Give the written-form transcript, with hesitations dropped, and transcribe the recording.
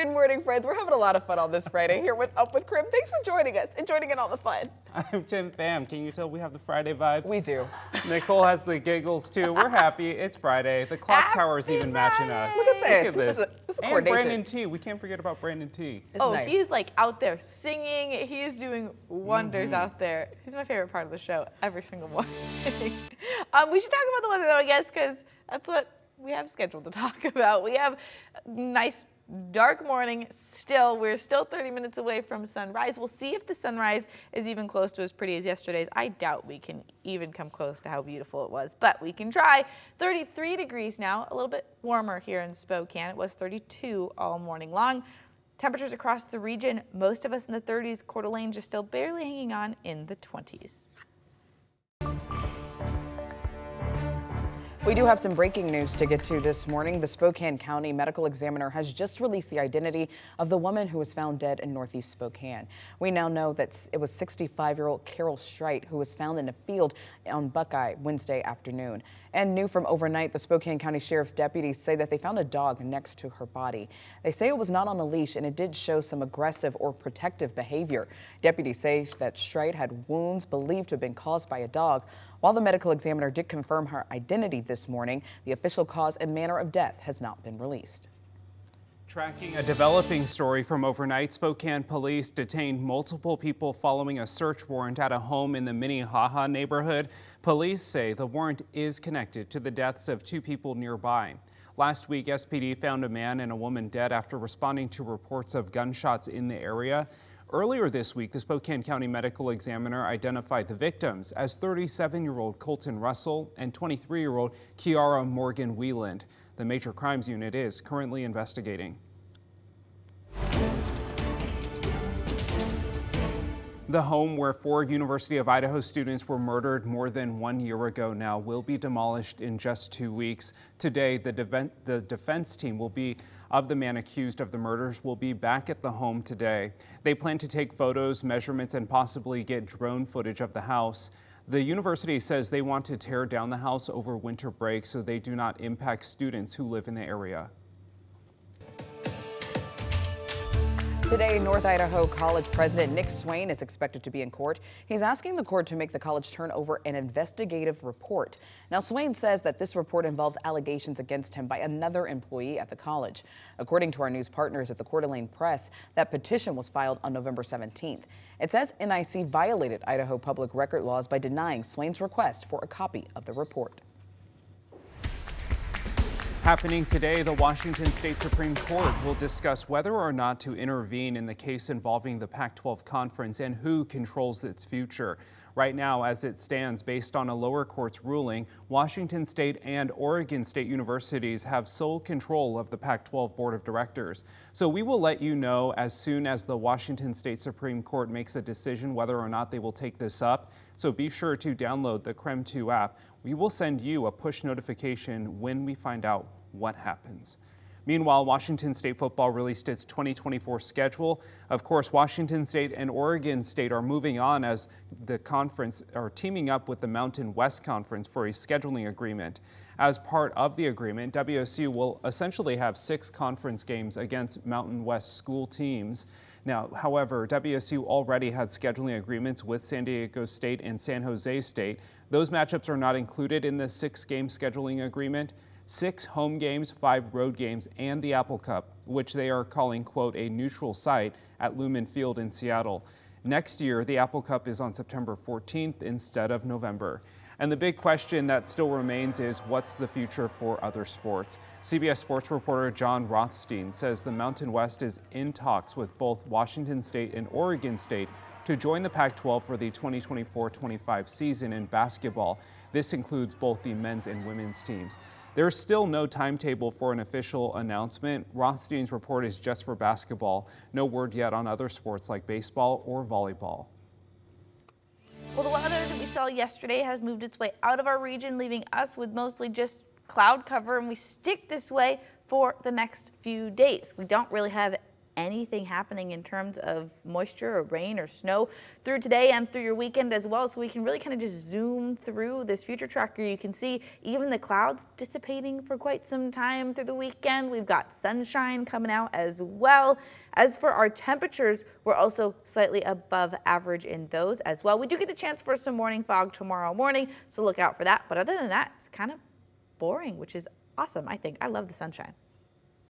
Good morning, friends. We're having a lot of fun on this Friday here with Up with KREM. Thanks for joining us and joining in all the fun. I'm Tim Pham. Can you tell we have the Friday vibes? We do. Nicole has the giggles too. We're happy. It's Friday. The clock tower is even matching us. Look at this. This is and coordination. Brandon T. We can't forget about Brandon T. Nice. He's like out there singing. He's doing wonders out there. He's my favorite part of the show every single morning. We should talk about the weather though, I guess, because that's what we have scheduled to talk about. We have nice dark morning still. We're still 30 minutes away from sunrise. We'll see if the sunrise is even close to as pretty as yesterday's. I doubt we can even come close to how beautiful it was, but we can try. 33 degrees now, a little bit warmer here in Spokane. It was 32 all morning long. Temperatures across the region, most of us in the 30s. Coeur d'Alene just still barely hanging on in the 20s. We do have some breaking news to get to this morning. The Spokane County Medical Examiner has just released the identity of the woman who was found dead in northeast Spokane. We now know that it was 65-year-old Carol Streit who was found in a field on Buckeye Wednesday afternoon. And new from overnight, the Spokane County Sheriff's deputies say that they found a dog next to her body. They say it was not on a leash and it did show some aggressive or protective behavior. Deputies say that Streit had wounds believed to have been caused by a dog. While the medical examiner did confirm her identity this morning, the official cause and manner of death has not been released. Tracking a developing story from overnight, Spokane police detained multiple people following a search warrant at a home in the Minnehaha neighborhood. Police say the warrant is connected to the deaths of two people nearby. Last week, SPD found a man and a woman dead after responding to reports of gunshots in the area. Earlier this week, the Spokane County Medical Examiner identified the victims as 37-year-old Colton Russell and 23-year-old Kiara Morgan Wieland. The Major Crimes Unit is currently investigating. The home where 4 University of Idaho students were murdered more than 1 year ago now will be demolished in just 2 weeks. Today, the defense team of the man accused of the murders will be back at the home today. They plan to take photos, measurements, and possibly get drone footage of the house. The university says they want to tear down the house over winter break so they do not impact students who live in the area. Today, North Idaho College President Nick Swain is expected to be in court. He's asking the court to make the college turn over an investigative report. Now, Swain says that this report involves allegations against him by another employee at the college. According to our news partners at the Coeur d'Alene Press, that petition was filed on November 17th. It says NIC violated Idaho public record laws by denying Swain's request for a copy of the report. Happening today, the Washington State Supreme Court will discuss whether or not to intervene in the case involving the Pac-12 conference and who controls its future. Right now, as it stands, based on a lower court's ruling, Washington State and Oregon State universities have sole control of the Pac-12 Board of Directors. So we will let you know as soon as the Washington State Supreme Court makes a decision whether or not they will take this up. So be sure to download the KREM 2 app. We will send you a push notification when we find out what happens. Meanwhile, Washington State football released its 2024 schedule. Of course, Washington State and Oregon State are moving on as the conference are teaming up with the Mountain West Conference for a scheduling agreement. As part of the agreement, WSU will essentially have 6 conference games against Mountain West school teams. Now, however, WSU already had scheduling agreements with San Diego State and San Jose State. Those matchups are not included in the 6-game scheduling agreement. 6 home games, 5 road games, and the Apple Cup, which they are calling, quote, a neutral site at Lumen Field in Seattle. Next year, the Apple Cup is on September 14th instead of November. And the big question that still remains is what's the future for other sports? CBS Sports reporter John Rothstein says the Mountain West is in talks with both Washington State and Oregon State to join the Pac-12 for the 2024-25 season in basketball. This includes both the men's and women's teams. There's still no timetable for an official announcement. Rothstein's report is just for basketball. No word yet on other sports like baseball or volleyball. Well, the weather that we saw yesterday has moved its way out of our region, leaving us with mostly just cloud cover, and we stick this way for the next few days. We don't really have anything happening in terms of moisture or rain or snow through today and through your weekend as well. So we can really kind of just zoom through this future tracker. You can see even the clouds dissipating for quite some time through the weekend. We've got sunshine coming out as well. As for our temperatures, we're also slightly above average in those as well. We do get a chance for some morning fog tomorrow morning, so look out for that. But other than that, it's kind of boring, which is awesome, I think. I love the sunshine.